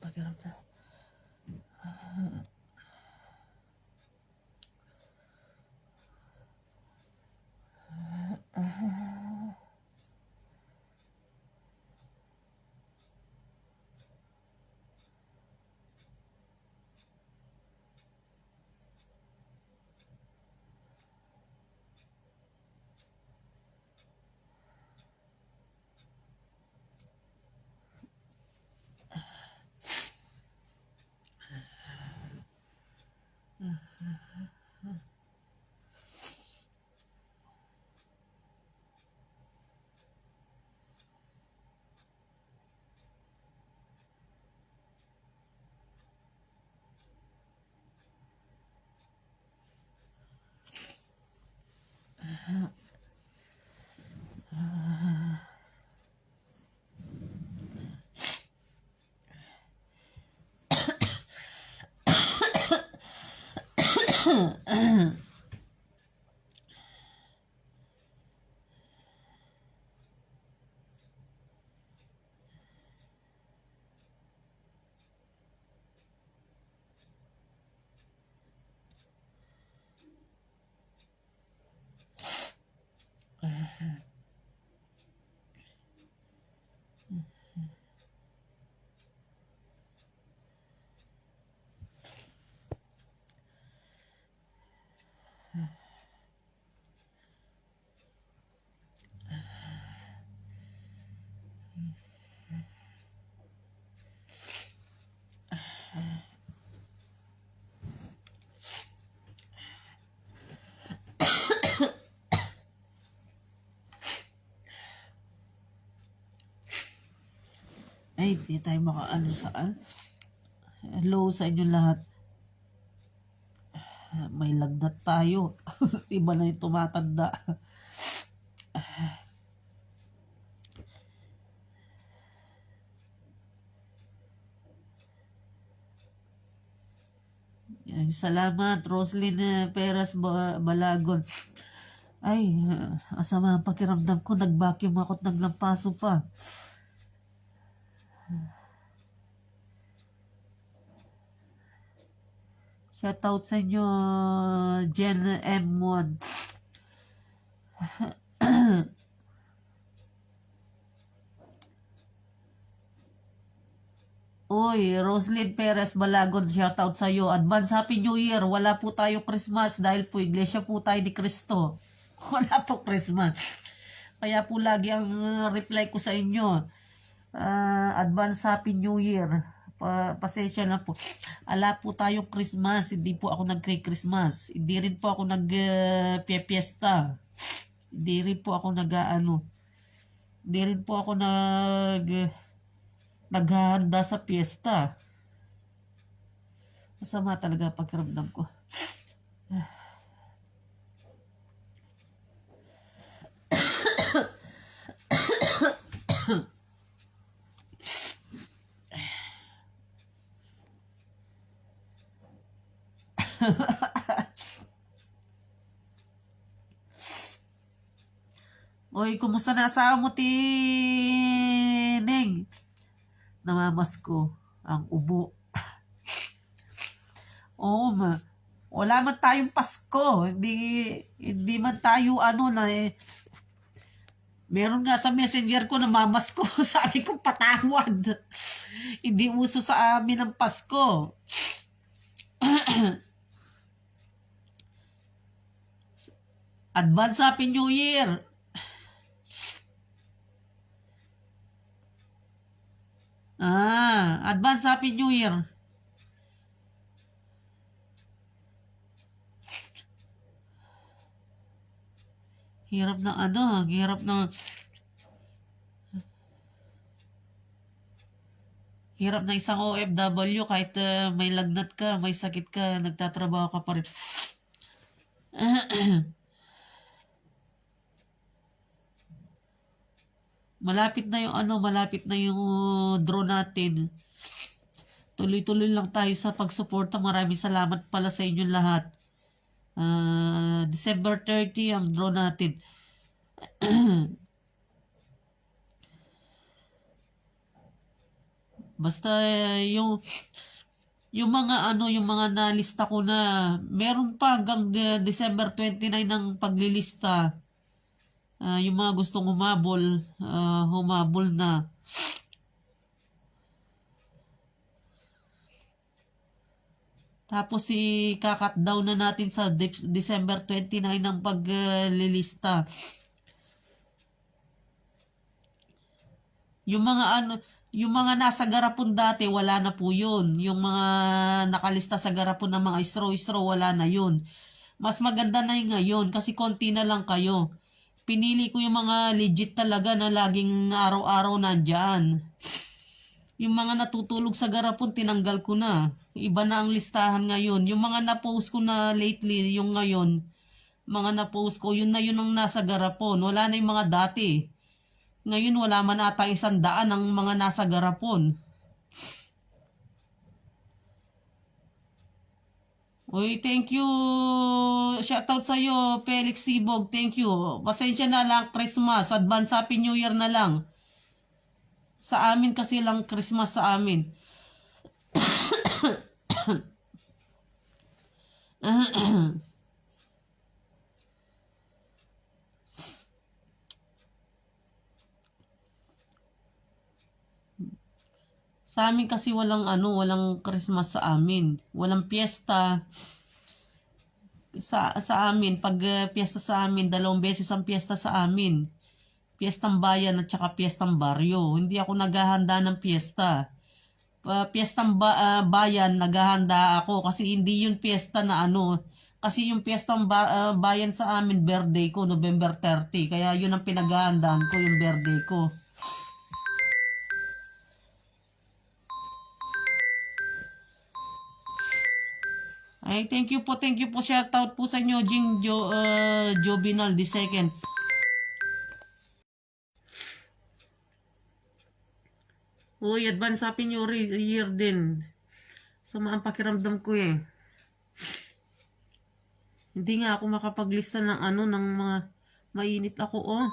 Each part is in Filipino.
pakiramdam. Ay, di tayo makaano saan. Hello sa inyo lahat. May lagnat tayo. Iba na yung tumatanda. Ay, salamat, Roslyn Peras Balagon. Ay, asama ang pakiramdam ko. Nag-vacuum ako at naglampaso pa. Shoutout sa inyo, Jen M1. Uy, Roslyn Perez Balagon, shoutout sa iyo. Advance Happy New Year. Wala po tayo Christmas dahil po iglesia po tayo ni Cristo. Wala po Christmas. Kaya po lagi ang reply ko sa inyo. Advance Happy New Year. Pasensya na po. Ala po tayong Christmas. Hindi po ako nagkri-Christmas. Hindi rin po ako nag-piesta. Hindi rin po ako Hindi rin po ako naghahanda sa piyesta. Masama talaga pakiramdam ko. Oy, kumusta na asawa mo, Tineng? Namamas ko ang ubo. Oo, wala man tayong Pasko. Hindi man tayo meron nga sa messenger ko namamas ko. Sabi ko patawad. Hindi uso sa amin ang Pasko. Advance Happy New Year. Advance Happy New Year. Hirap na isang OFW kahit may lagnat ka, may sakit ka, nagtatrabaho ka pa rin. Malapit na yung draw natin. Tuloy-tuloy lang tayo sa pagsuporta. Maraming salamat pala sa inyo lahat. December 30 ang draw natin. Basta yung mga yung mga nalista ko na, meron pa hanggang December 29 ng paglilista. Yung mga gustong humabol na. Tapos kakat down na natin sa December 29 ng paglilista. Yung mga nasa garapon dati, wala na po yun. Yung mga nakalista sa garapon ng mga istro-istro, wala na yun. Mas maganda na yung ngayon kasi konti na lang kayo. Pinili ko yung mga legit talaga na laging araw-araw nandyan. Yung mga natutulog sa garapon, tinanggal ko na. Iba na ang listahan ngayon. Yung mga na-post ko na lately, yung ngayon, mga na-post ko, yun na yun ang nasa garapon. Wala na yung mga dati. Ngayon wala man ata 100 ang mga nasa garapon. Uy, thank you. Shoutout sa'yo, Felix Sibog. Thank you. Pasensya na lang, Christmas. Advance Happy New Year na lang. Sa amin kasi lang Christmas sa amin. Sa amin kasi walang Christmas sa amin. Walang piyesta. Sa amin, pag piyesta sa amin, 2 beses ang piyesta sa amin. Piyestang bayan at saka piyestang baryo. Hindi ako naghahanda ng piyesta. Piyestang bayan, naghahanda ako kasi hindi yun piyesta na Kasi yung piyestang bayan sa amin, birthday ko, November 30. Kaya yun ang pinaghahandaan ko, yung birthday ko. Ay, thank you po. Shoutout po sa inyo, Jing Jobinal II. Uy, advance Happy New Year din. Sama ang pakiramdam ko eh. Hindi nga ako makapaglista ng ng mga mainit ako oh.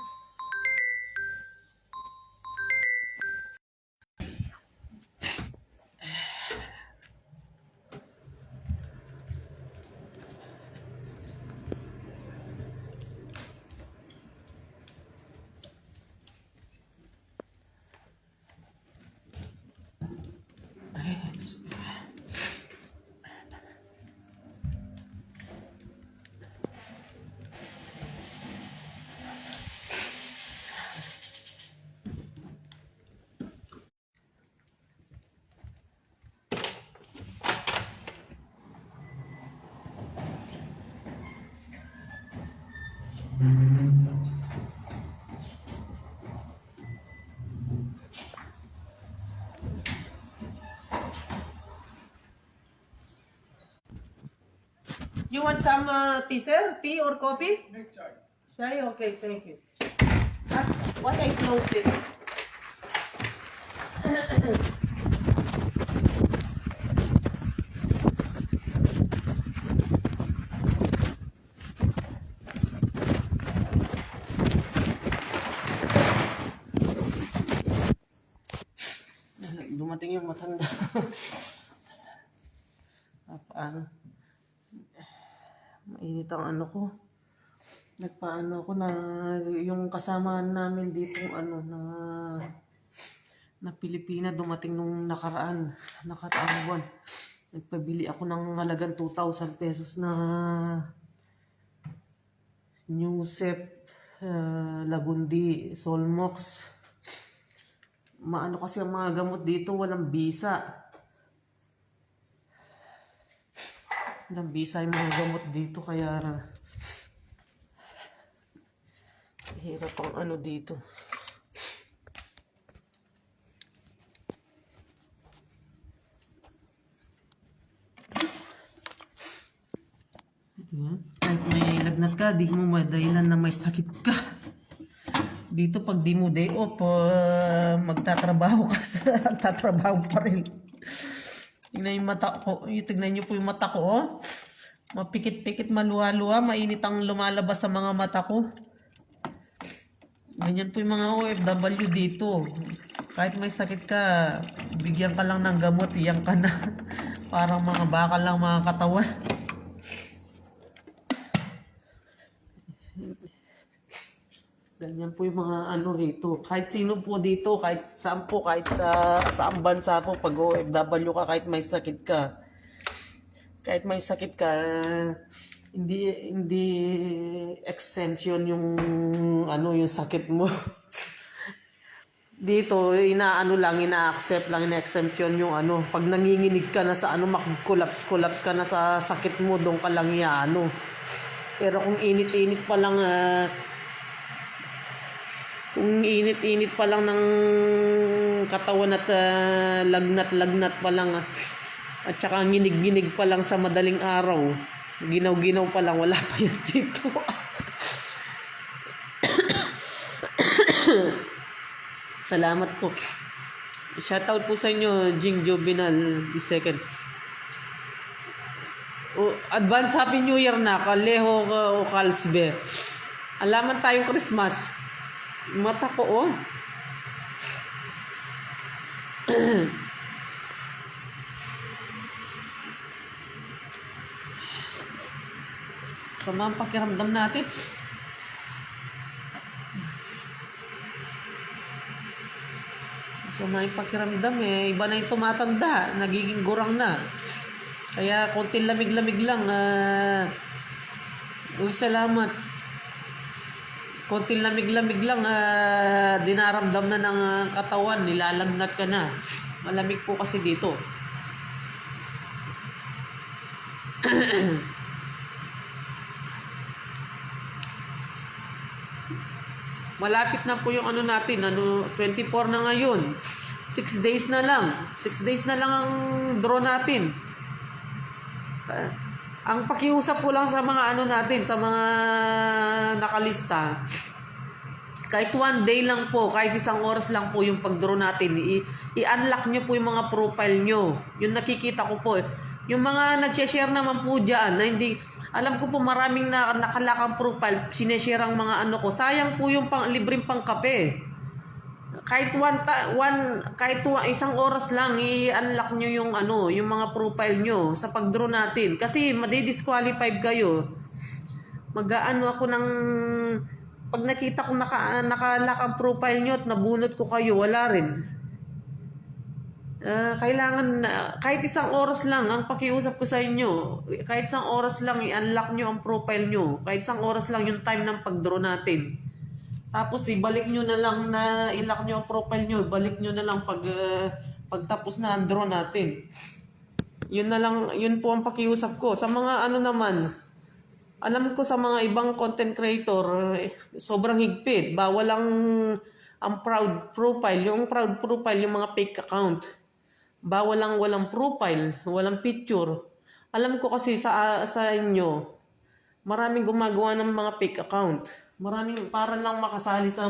You want some tea, sir? Tea or coffee? Chai? Okay, thank you. What I close it? Dumating yung matanda. Paano? Mainit ang ko. Nagpaano ko na yung kasama namin dito na Pilipina dumating nung nakaraang buwan. Nagpabili ako ng halagang 2,000 pesos na Newsep Lagundi Solmox. Kasi ang mga gamot dito walang visa. Walang visa yung mga gamot dito kaya hirap ang dito. Kahit may lagnat ka, di mo madahilan na may sakit ka. Dito pag di mo day off, magtatrabaho ka magtatrabaho pa rin. Tingnan yung mata ko. Tingnan nyo po yung mata ko, oh. Mapikit-pikit, maluha-luha. Mainit ang lumalabas sa mga mata ko. Ganyan po yung mga OFW dito. Kahit may sakit ka, bigyan ka lang ng gamot, iyan ka na. Parang mga bakal lang mga katawan. Ganyan po yung mga ano rito. Kahit sino po dito, kahit saan po, kahit saang bansa po, pag OFW ka, kahit may sakit ka. Kahit may sakit ka, hindi exemption yung ano yung sakit mo. Dito, ina-accept lang, ina-exemption yung ano. Pag nanginginig ka na sa ano, mag-collapse ka na sa sakit mo, doon ka lang Pero kung init-init pa lang, ng katawan at lagnat-lagnat pa lang at saka nginig-nginig pa lang sa madaling araw, ginaw-ginaw pa lang, wala pa yan dito. Salamat po. Shoutout po sa inyo, Jing Jovinal II. Advance Happy New Year na, Kaleho o Kalsbe. Alaman tayong Christmas. Mata ko, Sama ang pakiramdam natin. Sama yung pakiramdam Iba na yung tumatanda. Nagiging gurang na. Kaya konting lamig-lamig lang. Salamat. Konting lamig-lamig lang, dinaramdam na ng katawan, nilalagnat ka na. Malamig po kasi dito. Malapit na po yung ano natin, 24 na ngayon. 6 days na lang. 6 days na lang ang draw natin. Ang pakiusap ko lang sa mga ano natin, sa mga nakalista, kahit 1 day lang po, kahit 1 oras lang po yung pag-draw natin, i-unlock nyo po yung mga profile nyo. Yung nakikita ko po. Yung mga nag-share naman po dyan, na hindi, alam ko po maraming nakalakang profile, sineshare ang mga ano ko. Sayang po yung libreng pangkape. Kahit 1 oras lang i-unlock nyo yung ano, yung mga profile nyo sa pag-draw natin kasi madi-disqualified kayo. Mag-aano ako ng pag nakita ko naka-lock ang profile nyo at nabunot ko kayo, wala rin. Kailangan kahit 1 oras lang ang pakiusap ko sa inyo. Kahit 1 oras lang i-unlock nyo ang profile nyo. Kahit 1 oras lang yung time ng pag-draw natin. Tapos ibalik nyo na lang na ilock nyo ang profile nyo. Ibalik nyo na lang pagtapos na ang draw natin. Yun na lang, yun po ang pakiusap ko. Sa mga ano naman, alam ko sa mga ibang content creator, sobrang higpit. Bawal lang ang proud profile. Yung proud profile, yung mga fake account. Bawal lang walang profile, walang picture. Alam ko kasi sa inyo, maraming gumagawa ng mga fake account. Maraming para lang makasali sa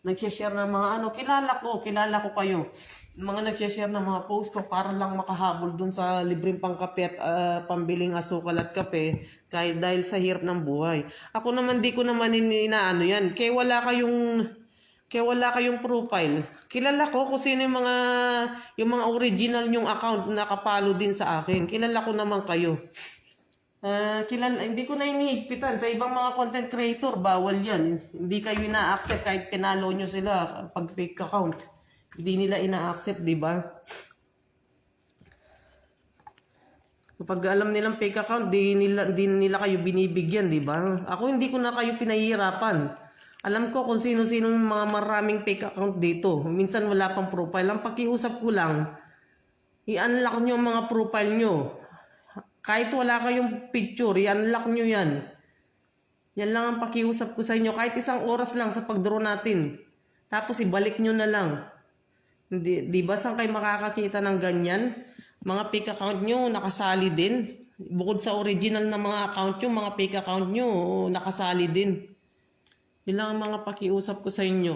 nag-share ng mga ano. Kilala ko kayo. Mga nag-share ng mga post ko para lang makahabol dun sa libreng pangkape at pambiling asukal at kape dahil sa hirap ng buhay. Ako naman di ko naman inaano yan. Kaya wala kayong profile. Kilala ko kung sino yung mga original yung account na nakapalo din sa akin. Kilala ko naman kayo. Hindi ko na inihigpitan. Sa ibang mga content creator, bawal yan. Hindi kayo ina-accept kahit pinalo nyo sila pag fake account. Hindi nila ina-accept, di ba? Kapag alam nilang fake account, di nila kayo binibigyan, di ba? Ako hindi ko na kayo pinahihirapan. Alam ko kung sino-sino mga maraming fake account dito. Minsan wala pang profile. Ang pakiusap ko lang, i-unlock nyo ang mga profile nyo. Kahit wala kayong picture, i-unlock nyo yan. Yan lang ang pakiusap ko sa inyo. Kahit 1 oras lang sa pag-draw natin. Tapos ibalik nyo na lang. Di ba saan kayo makakakita ng ganyan? Mga fake account nyo, nakasali din. Bukod sa original na mga account nyo, mga fake account nyo, nakasali din. Yan lang ang mga pakiusap ko sa inyo.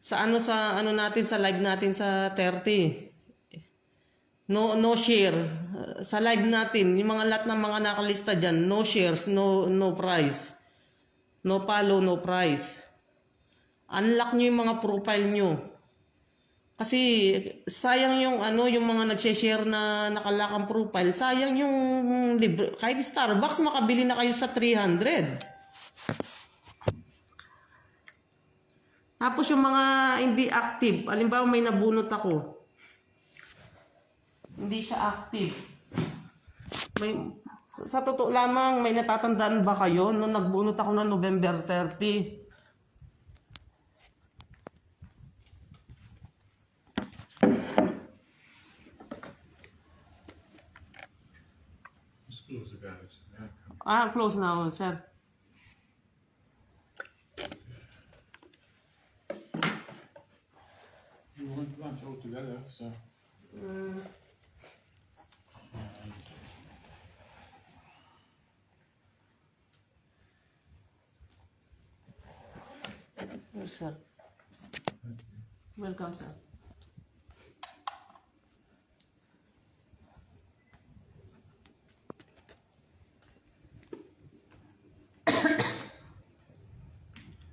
Sa natin sa live natin sa 30. No share. Sa live natin, yung mga lahat ng mga nakalista diyan, no shares, no price. No follow, no price. Unlock nyo yung mga profile nyo. Kasi sayang yung yung mga nag-share na nakalakang profile, sayang yung libre. Kahit Starbucks makabili na kayo sa 300. Tapos yung mga hindi active, halimbawa may nabunot ako. Hindi siya active. Sa totoo lamang, may natatandaan ba kayo nung nagbunot ako ng November 30? It's close, guys. Close na ako, sir. You want lunch all together, so. Yes, sir. Welcome, sir.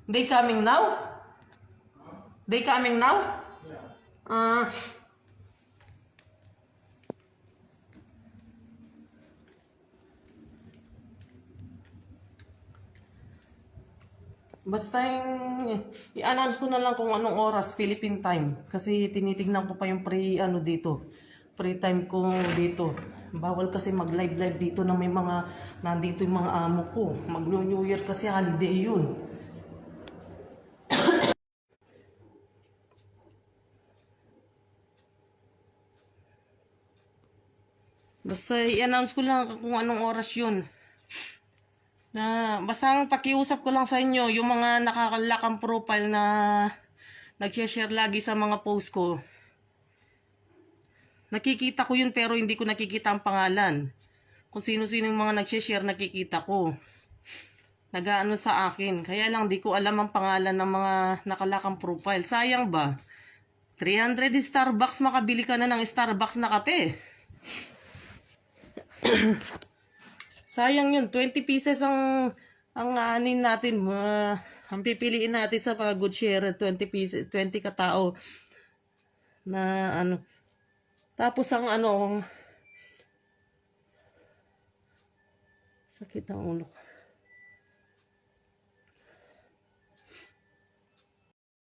They coming now? They coming now? Yeah. Basta i-announce ko na lang kung anong oras, Philippine time. Kasi tinitignan ko pa yung dito. Free time ko dito. Bawal kasi mag-live dito na may mga, nandito yung mga amo ko. Mag-New Year kasi holiday yun. Basta i-announce ko lang kung anong oras yun. Basta pakiusap ko lang sa inyo, yung mga nakakalakang profile na nag-share lagi sa mga post ko. Nakikita ko yun pero hindi ko nakikita ang pangalan. Kung sino-sino yung mga nag-share nakikita ko. Nagaano sa akin. Kaya lang di ko alam ang pangalan ng mga nakalakang profile. Sayang ba? 300 Starbucks, makabili ka na ng Starbucks na kape. Sayang yun. 20 pieces ang anin natin. Ang pipiliin natin sa mga good share. 20 pieces. 20 katao. Na Tapos ang sakit ang ulo ko.